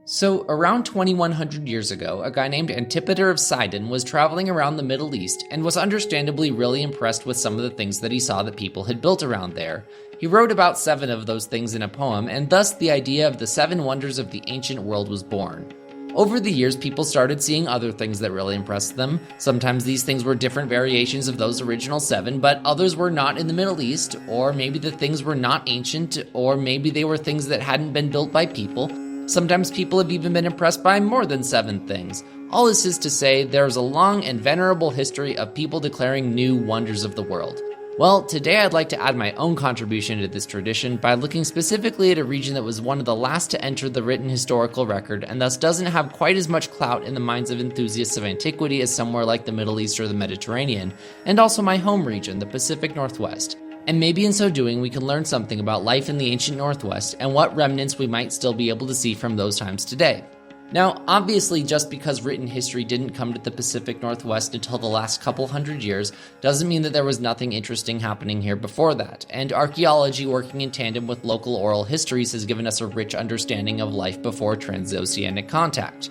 So, around 2100 years ago, a guy named Antipater of Sidon was traveling around the Middle East and was understandably really impressed with some of the things that he saw that people had built around there. He wrote about 7 of those things in a poem, and thus the idea of the 7 wonders of the ancient world was born. Over the years, people started seeing other things that really impressed them. Sometimes these things were different variations of those original 7, but others were not in the Middle East, or maybe the things were not ancient, or maybe they were things that hadn't been built by people. Sometimes people have even been impressed by more than 7 things. All this is to say, there's a long and venerable history of people declaring new wonders of the world. Well, today I'd like to add my own contribution to this tradition by looking specifically at a region that was one of the last to enter the written historical record and thus doesn't have quite as much clout in the minds of enthusiasts of antiquity as somewhere like the Middle East or the Mediterranean, and also my home region, the Pacific Northwest. And maybe in so doing, we can learn something about life in the ancient Northwest and what remnants we might still be able to see from those times today. Now, obviously, just because written history didn't come to the Pacific Northwest until the last couple hundred years doesn't mean that there was nothing interesting happening here before that, and archaeology working in tandem with local oral histories has given us a rich understanding of life before transoceanic contact.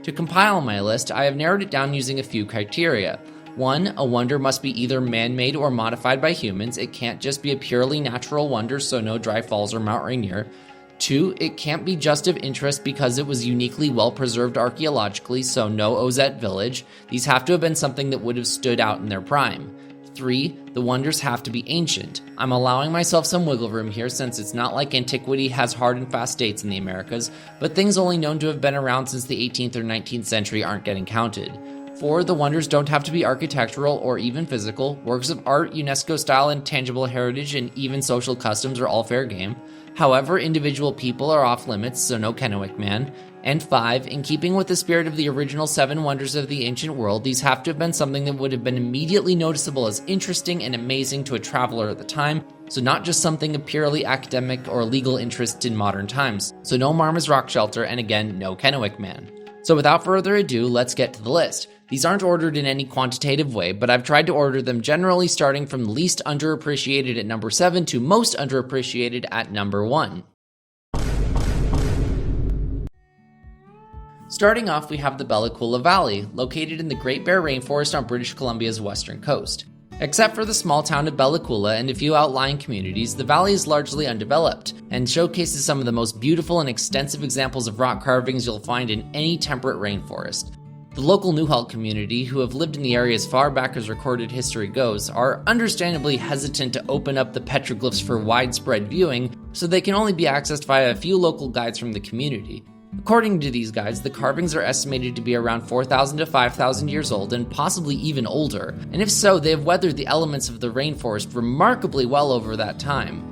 To compile my list, I have narrowed it down using a few criteria. 1, a wonder must be either man-made or modified by humans. It can't just be a purely natural wonder, so no Dry Falls or Mount Rainier. 2, it can't be just of interest because it was uniquely well-preserved archaeologically, so no Ozette village. These have to have been something that would have stood out in their prime. 3, the wonders have to be ancient. I'm allowing myself some wiggle room here since it's not like antiquity has hard and fast dates in the Americas, but things only known to have been around since the 18th or 19th century aren't getting counted. 4, the wonders don't have to be architectural or even physical. Works of art, UNESCO style and tangible heritage, and even social customs are all fair game. However, individual people are off limits, so no Kennewick man. And 5, in keeping with the spirit of the original 7 wonders of the ancient world, these have to have been something that would have been immediately noticeable as interesting and amazing to a traveler at the time, so not just something of purely academic or legal interest in modern times. So no Marma's Rock Shelter, and again, no Kennewick man. So without further ado, let's get to the list. These aren't ordered in any quantitative way, but I've tried to order them generally starting from least underappreciated at number 7 to most underappreciated at number 1. Starting off, we have the Coola Valley, located in the Great Bear Rainforest on British Columbia's western coast. Except for the small town of Coola and a few outlying communities, the valley is largely undeveloped, and showcases some of the most beautiful and extensive examples of rock carvings you'll find in any temperate rainforest. The local Huu-ay-aht community, who have lived in the area as far back as recorded history goes, are understandably hesitant to open up the petroglyphs for widespread viewing, so they can only be accessed via a few local guides from the community. According to these guides, the carvings are estimated to be around 4,000 to 5,000 years old and possibly even older, and if so, they have weathered the elements of the rainforest remarkably well over that time.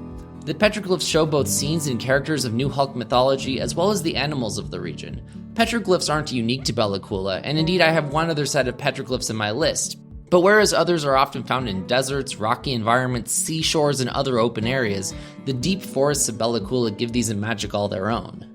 The petroglyphs show both scenes and characters of Huu-ay-aht mythology as well as the animals of the region. Petroglyphs aren't unique to Coola, and indeed I have one other set of petroglyphs in my list. But whereas others are often found in deserts, rocky environments, seashores, and other open areas, the deep forests of Coola give these a magic all their own.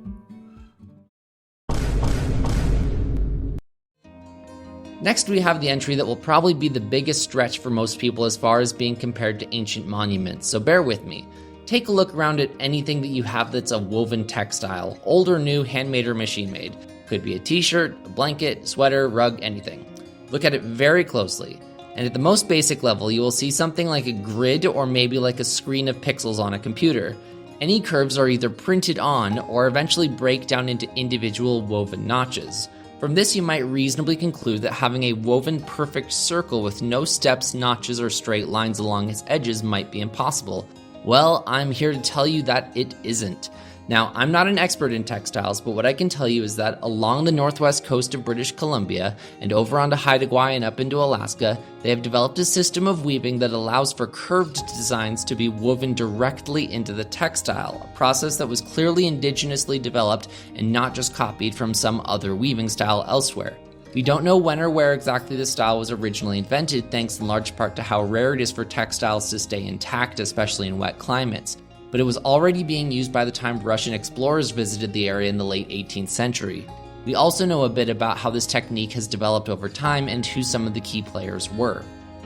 Next, we have the entry that will probably be the biggest stretch for most people as far as being compared to ancient monuments, so bear with me. Take a look around at anything that you have that's a woven textile, old or new, handmade or machine-made. Could be a t-shirt, a blanket, sweater, rug, anything. Look at it very closely, and at the most basic level, you will see something like a grid or maybe like a screen of pixels on a computer. Any curves are either printed on or eventually break down into individual woven notches. From this, you might reasonably conclude that having a woven perfect circle with no steps, notches, or straight lines along its edges might be impossible. Well, I'm here to tell you that it isn't. Now, I'm not an expert in textiles, but what I can tell you is that along the northwest coast of British Columbia and over onto Haida Gwaii and up into Alaska, they have developed a system of weaving that allows for curved designs to be woven directly into the textile, a process that was clearly indigenously developed and not just copied from some other weaving style elsewhere. We don't know when or where exactly this style was originally invented, thanks in large part to how rare it is for textiles to stay intact, especially in wet climates. But it was already being used by the time Russian explorers visited the area in the late 18th century. We also know a bit about how this technique has developed over time and who some of the key players were.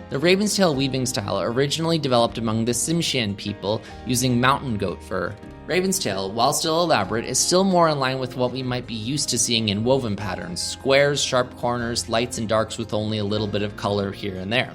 The raven's tail weaving style originally developed among the Tsimshian people using mountain goat fur. Raven's tail, while still elaborate, is still more in line with what we might be used to seeing in woven patterns: squares, sharp corners, lights and darks with only a little bit of color here and there.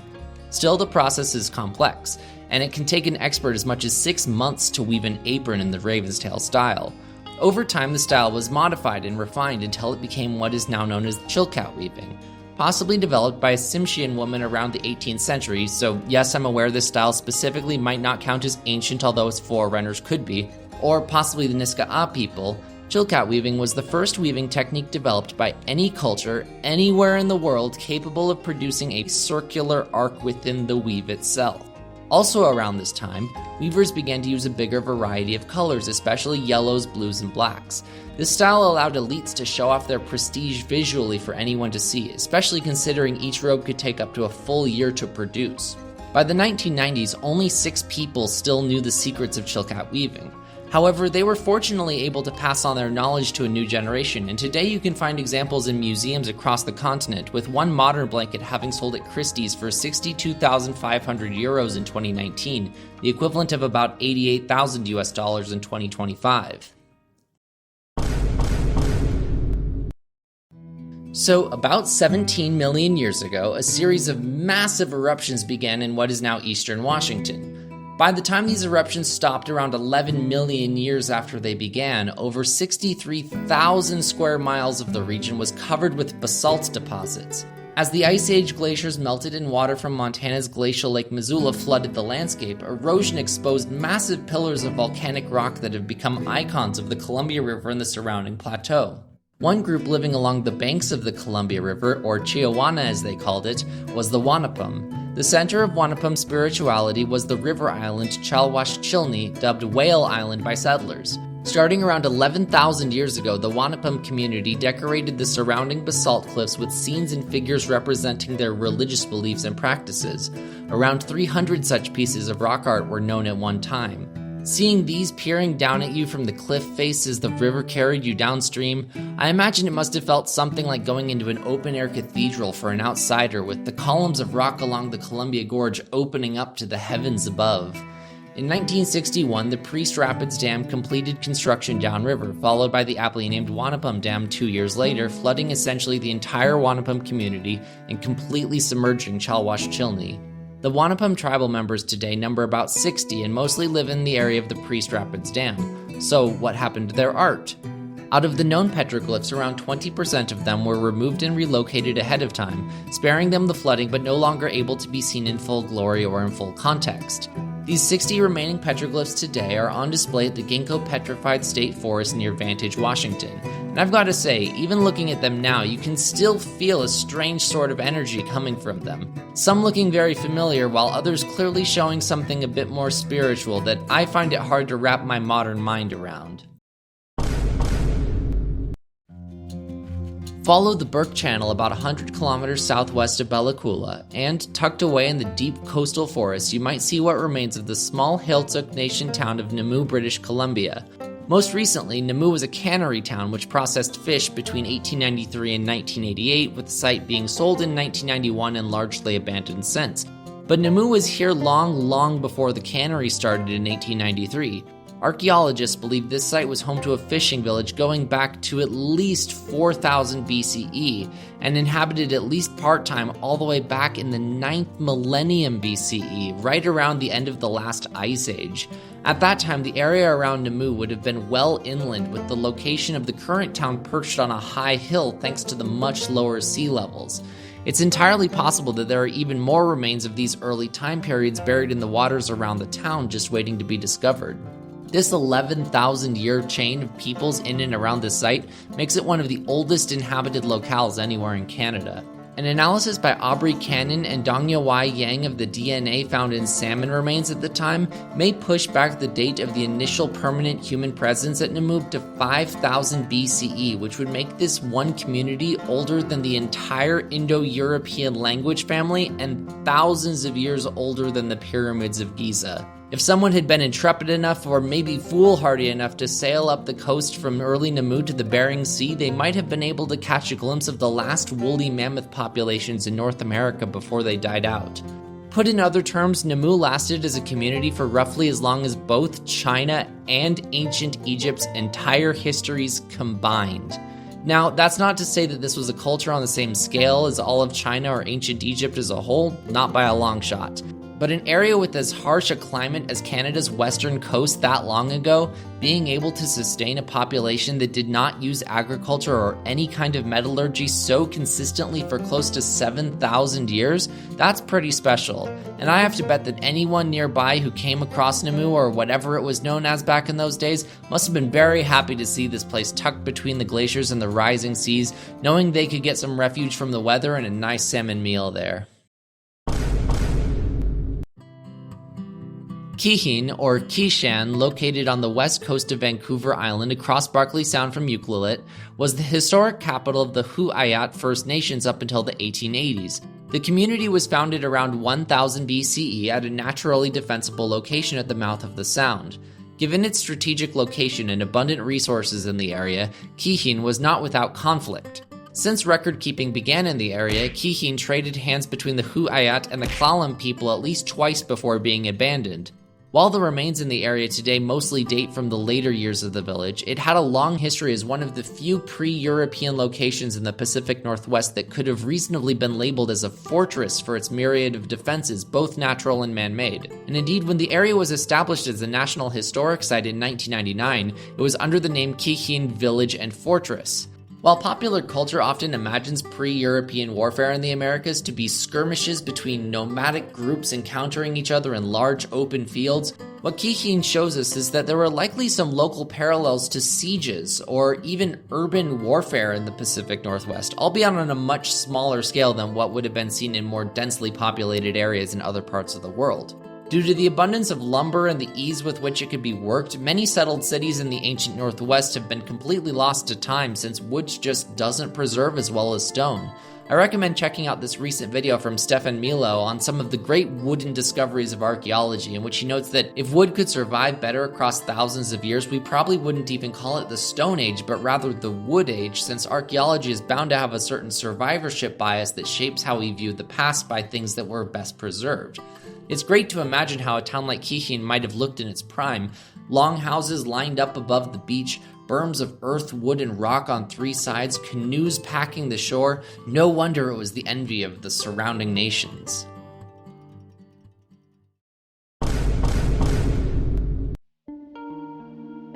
Still, the process is complex, and it can take an expert as much as 6 months to weave an apron in the raven's tail style. Over time, the style was modified and refined until it became what is now known as Chilkat weaving, possibly developed by a Tsimshian woman around the 18th century, so yes, I'm aware this style specifically might not count as ancient, although its forerunners could be, or possibly the Niska-a people. Chilkat weaving was the first weaving technique developed by any culture anywhere in the world capable of producing a circular arc within the weave itself. Also around this time, weavers began to use a bigger variety of colors, especially yellows, blues, and blacks. This style allowed elites to show off their prestige visually for anyone to see, especially considering each robe could take up to a full year to produce. By the 1990s, only 6 people still knew the secrets of Chilkat weaving. However, they were fortunately able to pass on their knowledge to a new generation, and today you can find examples in museums across the continent, with one modern blanket having sold at Christie's for 62,500 euros in 2019, the equivalent of about 88,000 US dollars in 2025. So, about 17 million years ago, a series of massive eruptions began in what is now eastern Washington. By the time these eruptions stopped around 11 million years after they began, over 63,000 square miles of the region was covered with basalt deposits. As the Ice Age glaciers melted and water from Montana's glacial Lake Missoula flooded the landscape, erosion exposed massive pillars of volcanic rock that have become icons of the Columbia River and the surrounding plateau. One group living along the banks of the Columbia River, or Chiawana as they called it, was the Wanapum. The center of Wanapum spirituality was the river island Chalwash Chilni, dubbed Whale Island by settlers. Starting around 11,000 years ago, the Wanapum community decorated the surrounding basalt cliffs with scenes and figures representing their religious beliefs and practices. Around 300 such pieces of rock art were known at one time. Seeing these peering down at you from the cliff face as the river carried you downstream, I imagine it must have felt something like going into an open-air cathedral for an outsider, with the columns of rock along the Columbia Gorge opening up to the heavens above. In 1961, the Priest Rapids Dam completed construction downriver, followed by the aptly named Wanapum Dam 2 years later, flooding essentially the entire Wanapum community and completely submerging Chalwash Chilni. The Wanapum tribal members today number about 60 and mostly live in the area of the Priest Rapids Dam. So what happened to their art? Out of the known petroglyphs, around 20% of them were removed and relocated ahead of time, sparing them the flooding but no longer able to be seen in full glory or in full context. These 60 remaining petroglyphs today are on display at the Ginkgo Petrified State Forest near Vantage, Washington. And I've got to say, even looking at them now, you can still feel a strange sort of energy coming from them. Some looking very familiar, while others clearly showing something a bit more spiritual that I find it hard to wrap my modern mind around. Follow the Burke Channel about 100 kilometers southwest of Bella Coola, and tucked away in the deep coastal forests, you might see what remains of the small Heiltsuk Nation town of Namu, British Columbia. Most recently, Namu was a cannery town which processed fish between 1893 and 1988, with the site being sold in 1991 and largely abandoned since. But Namu was here long before the cannery started in 1893. Archaeologists believe this site was home to a fishing village going back to at least 4000 BCE and inhabited at least part-time all the way back in the 9th millennium BCE, right around the end of the last ice age. At that time, the area around Namu would have been well inland, with the location of the current town perched on a high hill thanks to the much lower sea levels. It's entirely possible that there are even more remains of these early time periods buried in the waters around the town just waiting to be discovered. This 11,000-year chain of peoples in and around this site makes it one of the oldest inhabited locales anywhere in Canada. An analysis by Aubrey Cannon and Dongya Y. Yang of the DNA found in salmon remains at the time may push back the date of the initial permanent human presence at Namu to 5000 BCE, which would make this one community older than the entire Indo-European language family and thousands of years older than the pyramids of Giza. If someone had been intrepid enough or maybe foolhardy enough to sail up the coast from early Namu to the Bering Sea, they might have been able to catch a glimpse of the last woolly mammoth populations in North America before they died out. Put in other terms, Namu lasted as a community for roughly as long as both China and ancient Egypt's entire histories combined. Now, that's not to say that this was a culture on the same scale as all of China or ancient Egypt as a whole, not by a long shot. But an area with as harsh a climate as Canada's western coast that long ago, being able to sustain a population that did not use agriculture or any kind of metallurgy so consistently for close to 7,000 years, that's pretty special. And I have to bet that anyone nearby who came across Namu, or whatever it was known as back in those days, must have been very happy to see this place tucked between the glaciers and the rising seas, knowing they could get some refuge from the weather and a nice salmon meal there. Kiixin, or Kiixin, located on the west coast of Vancouver Island across Barkley Sound from Iqaluit, was the historic capital of the Huu-ay-aht First Nations up until the 1880s. The community was founded around 1000 BCE at a naturally defensible location at the mouth of the Sound. Given its strategic location and abundant resources in the area, Kiixin was not without conflict. Since record-keeping began in the area, Kiixin traded hands between the Huu-ay-aht and the Klalam people at least twice before being abandoned. While the remains in the area today mostly date from the later years of the village, it had a long history as one of the few pre-European locations in the Pacific Northwest that could have reasonably been labeled as a fortress for its myriad of defenses, both natural and man-made. And indeed, when the area was established as a National Historic Site in 1999, it was under the name Kiixin Village and Fortress. While popular culture often imagines pre-European warfare in the Americas to be skirmishes between nomadic groups encountering each other in large open fields, what Kiixin shows us is that there were likely some local parallels to sieges or even urban warfare in the Pacific Northwest, albeit on a much smaller scale than what would have been seen in more densely populated areas in other parts of the world. Due to the abundance of lumber and the ease with which it could be worked, many settled cities in the ancient Northwest have been completely lost to time since wood just doesn't preserve as well as stone. I recommend checking out this recent video from Stefan Milo on some of the great wooden discoveries of archaeology, in which he notes that if wood could survive better across thousands of years, we probably wouldn't even call it the Stone Age, but rather the Wood Age, since archaeology is bound to have a certain survivorship bias that shapes how we view the past by things that were best preserved. It's great to imagine how a town like Kiixin might have looked in its prime. Long houses lined up above the beach, berms of earth, wood, and rock on three sides, canoes packing the shore. No wonder it was the envy of the surrounding nations.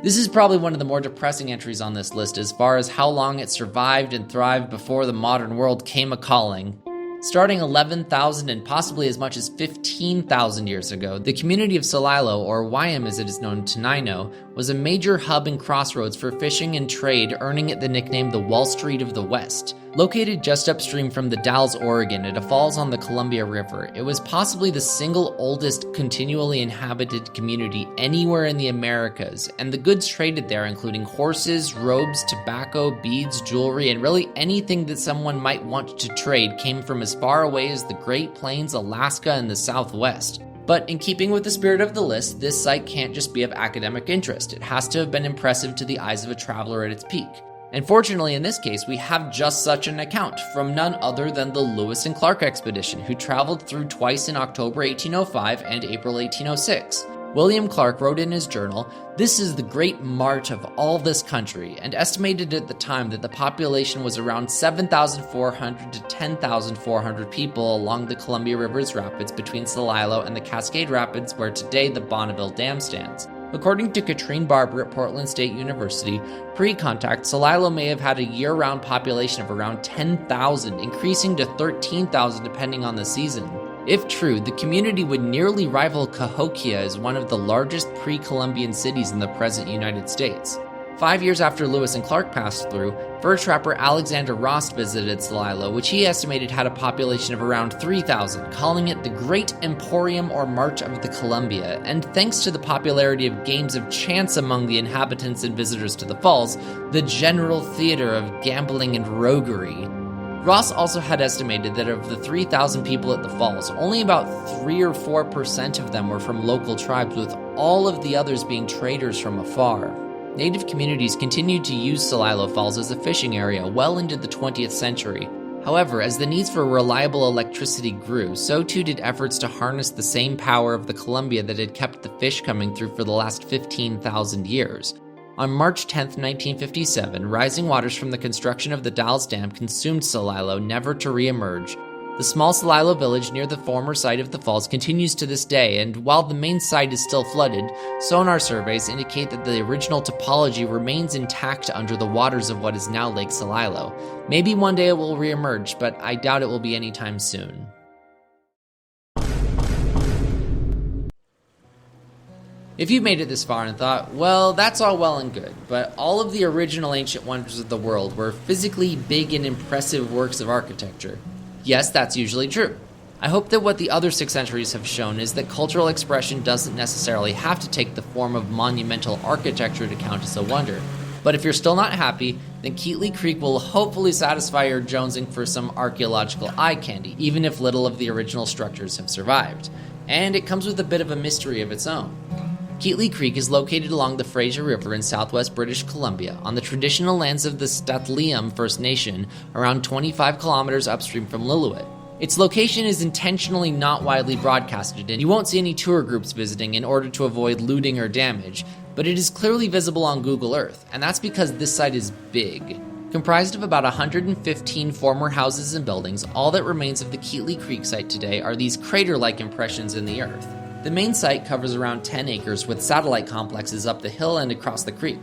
This is probably one of the more depressing entries on this list as far as how long it survived and thrived before the modern world came a-calling. Starting 11,000 and possibly as much as 15,000 years ago, the community of Celilo, or Wyam as it is known to Nainu, was a major hub and crossroads for fishing and trade, earning it the nickname the Wall Street of the West. Located just upstream from the Dalles, Oregon, at a falls on the Columbia River, it was possibly the single oldest continually inhabited community anywhere in the Americas, and the goods traded there, including horses, robes, tobacco, beads, jewelry, and really anything that someone might want to trade, came from as far away as the Great Plains, Alaska, and the Southwest. But in keeping with the spirit of the list, this site can't just be of academic interest. It has to have been impressive to the eyes of a traveler at its peak. And fortunately, in this case, we have just such an account from none other than the Lewis and Clark expedition, who traveled through twice in October 1805 and April 1806. William Clark wrote in his journal, "This is the great mart of all this country," and estimated at the time that the population was around 7,400 to 10,400 people along the Columbia River's rapids between Celilo and the Cascade Rapids, where today the Bonneville Dam stands. According to Katrine Barber at Portland State University, pre-contact, Celilo may have had a year-round population of around 10,000, increasing to 13,000 depending on the season. If true, the community would nearly rival Cahokia as one of the largest pre-Columbian cities in the present United States. 5 years after Lewis and Clark passed through, fur trapper Alexander Rost visited Celilo, which he estimated had a population of around 3,000, calling it the Great Emporium or Mart of the Columbia, and thanks to the popularity of games of chance among the inhabitants and visitors to the falls, the general theater of gambling and roguery. Ross also had estimated that of the 3,000 people at the falls, only about 3 or 4% of them were from local tribes, with all of the others being traders from afar. Native communities continued to use Celilo Falls as a fishing area well into the 20th century. However, as the needs for reliable electricity grew, so too did efforts to harness the same power of the Columbia that had kept the fish coming through for the last 15,000 years. On March 10, 1957, rising waters from the construction of the Dalles Dam consumed Celilo, never to re-emerge. The small Celilo village near the former site of the falls continues to this day, and while the main site is still flooded, sonar surveys indicate that the original topology remains intact under the waters of what is now Lake Celilo. Maybe one day it will re-emerge, but I doubt it will be anytime soon. If you made it this far and thought, well, that's all well and good, but all of the original ancient wonders of the world were physically big and impressive works of architecture. Yes, that's usually true. I hope that what the other 6 centuries have shown is that cultural expression doesn't necessarily have to take the form of monumental architecture to count as a wonder. But if you're still not happy, then Keatley Creek will hopefully satisfy your jonesing for some archaeological eye candy, even if little of the original structures have survived. And it comes with a bit of a mystery of its own. Keatley Creek is located along the Fraser River in southwest British Columbia, on the traditional lands of the St'át'imc First Nation, around 25 kilometers upstream from Lillooet. Its location is intentionally not widely broadcasted, and you won't see any tour groups visiting in order to avoid looting or damage, but it is clearly visible on Google Earth, and that's because this site is big. Comprised of about 115 former houses and buildings, all that remains of the Keatley Creek site today are these crater-like impressions in the earth. The main site covers around 10 acres with satellite complexes up the hill and across the creek.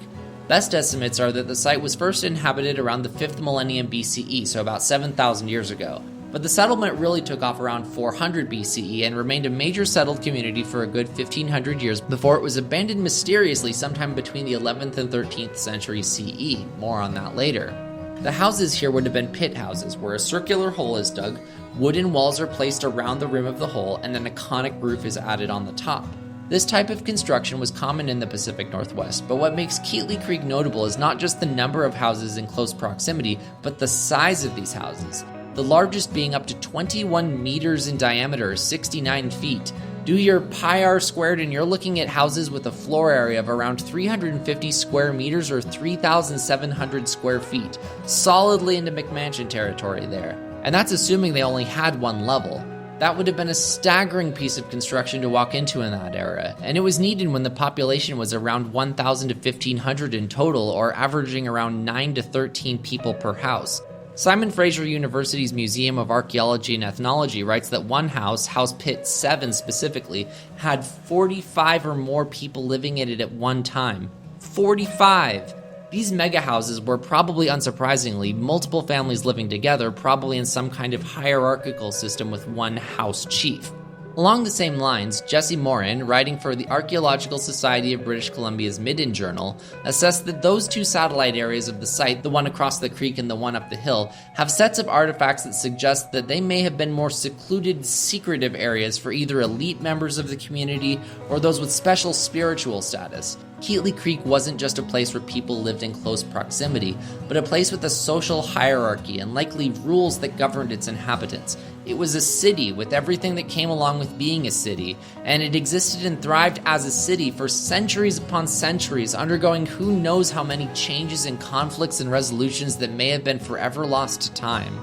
Best estimates are that the site was first inhabited around the 5th millennium BCE, so about 7,000 years ago. But the settlement really took off around 400 BCE and remained a major settled community for a good 1,500 years before it was abandoned mysteriously sometime between the 11th and 13th century CE. More on that later. The houses here would have been pit houses, where a circular hole is dug, wooden walls are placed around the rim of the hole, and then a conic roof is added on the top. This type of construction was common in the Pacific Northwest, but what makes Keatley Creek notable is not just the number of houses in close proximity, but the size of these houses. The largest being up to 21 meters in diameter, 69 feet. Do your pi r squared and you're looking at houses with a floor area of around 350 square meters or 3,700 square feet. Solidly into McMansion territory there. And that's assuming they only had one level. That would have been a staggering piece of construction to walk into in that era, and it was needed when the population was around 1,000 to 1,500 in total, or averaging around 9 to 13 people per house. Simon Fraser University's Museum of Archaeology and Ethnology writes that one house, House Pit 7 specifically, had 45 or more people living in it at one time. 45! These mega houses were probably unsurprisingly multiple families living together, probably in some kind of hierarchical system with one house chief. Along the same lines, Jesse Morin, writing for the Archaeological Society of British Columbia's Midden Journal, assessed that those two satellite areas of the site, the one across the creek and the one up the hill, have sets of artifacts that suggest that they may have been more secluded, secretive areas for either elite members of the community or those with special spiritual status. Keatley Creek wasn't just a place where people lived in close proximity, but a place with a social hierarchy and likely rules that governed its inhabitants. It was a city with everything that came along with being a city, and it existed and thrived as a city for centuries upon centuries, undergoing who knows how many changes and conflicts and resolutions that may have been forever lost to time.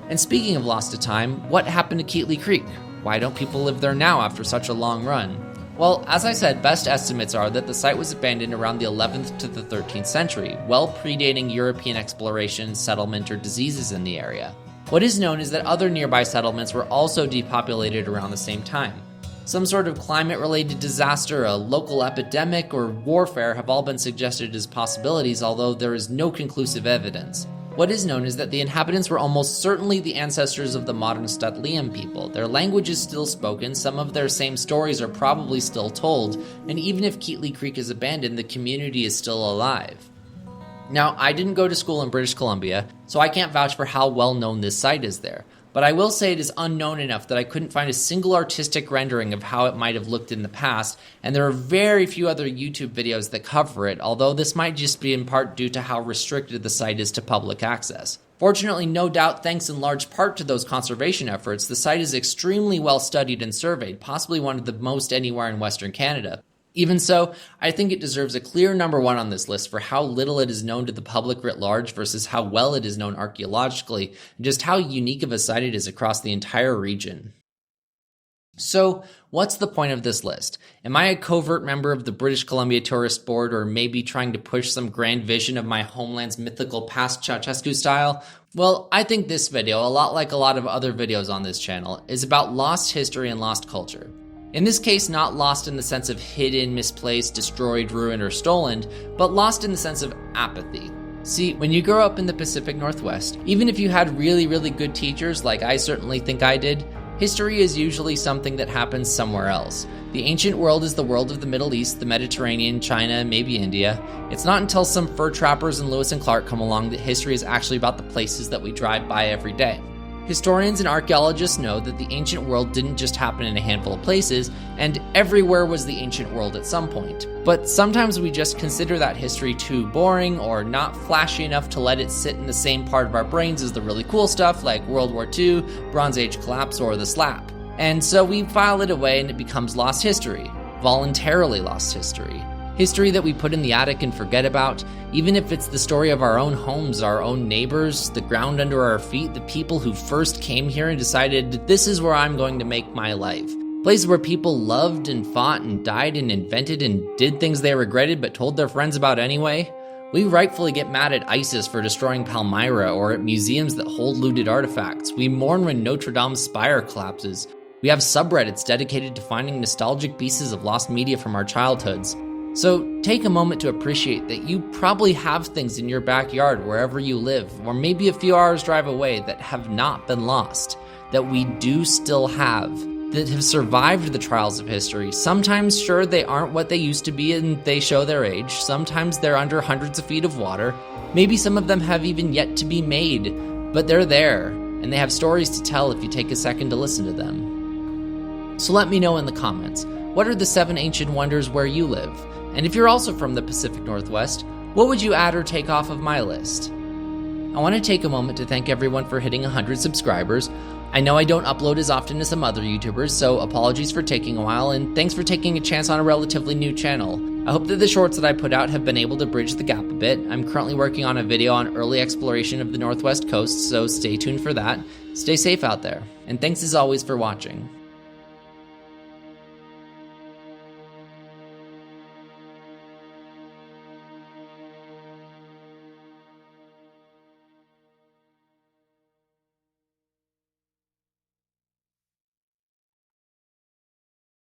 And speaking of lost to time, what happened to Keatley Creek? Why don't people live there now after such a long run? Well, as I said, best estimates are that the site was abandoned around the 11th to the 13th century, well predating European exploration, settlement, or diseases in the area. What is known is that other nearby settlements were also depopulated around the same time. Some sort of climate-related disaster, a local epidemic, or warfare have all been suggested as possibilities, although there is no conclusive evidence. What is known is that the inhabitants were almost certainly the ancestors of the modern St'át'imc people. Their language is still spoken, some of their same stories are probably still told, and even if Keatley Creek is abandoned, the community is still alive. Now, I didn't go to school in British Columbia, so I can't vouch for how well known this site is there. But I will say it is unknown enough that I couldn't find a single artistic rendering of how it might have looked in the past, and there are very few other YouTube videos that cover it, although this might just be in part due to how restricted the site is to public access. Fortunately, no doubt thanks in large part to those conservation efforts, the site is extremely well studied and surveyed, possibly one of the most anywhere in Western Canada. Even so, I think it deserves a clear number 1 on this list for how little it is known to the public writ large versus how well it is known archaeologically, and just how unique of a site it is across the entire region. So, what's the point of this list? Am I a covert member of the British Columbia Tourist Board, or maybe trying to push some grand vision of my homeland's mythical past Ceausescu style? Well, I think this video, a lot like a lot of other videos on this channel, is about lost history and lost culture. In this case, not lost in the sense of hidden, misplaced, destroyed, ruined, or stolen, but lost in the sense of apathy. See, when you grow up in the Pacific Northwest, even if you had really, really good teachers, like I certainly think I did, history is usually something that happens somewhere else. The ancient world is the world of the Middle East, the Mediterranean, China, maybe India. It's not until some fur trappers and Lewis and Clark come along that history is actually about the places that we drive by every day. Historians and archaeologists know that the ancient world didn't just happen in a handful of places, and everywhere was the ancient world at some point. But sometimes we just consider that history too boring or not flashy enough to let it sit in the same part of our brains as the really cool stuff like World War II, Bronze Age collapse, or the slap. And so we file it away and it becomes lost history. Voluntarily lost history. History that we put in the attic and forget about, even if it's the story of our own homes, our own neighbors, the ground under our feet, the people who first came here and decided, this is where I'm going to make my life. Places where people loved and fought and died and invented and did things they regretted but told their friends about anyway. We rightfully get mad at ISIS for destroying Palmyra or at museums that hold looted artifacts. We mourn when Notre Dame's spire collapses. We have subreddits dedicated to finding nostalgic pieces of lost media from our childhoods. So take a moment to appreciate that you probably have things in your backyard wherever you live, or maybe a few hours drive away, that have not been lost, that we do still have, that have survived the trials of history. Sometimes, sure, they aren't what they used to be and they show their age. Sometimes they're under hundreds of feet of water. Maybe some of them have even yet to be made, but they're there, and they have stories to tell if you take a second to listen to them. So let me know in the comments, what are the 7 ancient wonders where you live? And if you're also from the Pacific Northwest, what would you add or take off of my list? I want to take a moment to thank everyone for hitting 100 subscribers. I know I don't upload as often as some other YouTubers, so apologies for taking a while, and thanks for taking a chance on a relatively new channel. I hope that the shorts that I put out have been able to bridge the gap a bit. I'm currently working on a video on early exploration of the Northwest coast, so stay tuned for that. Stay safe out there, and thanks as always for watching.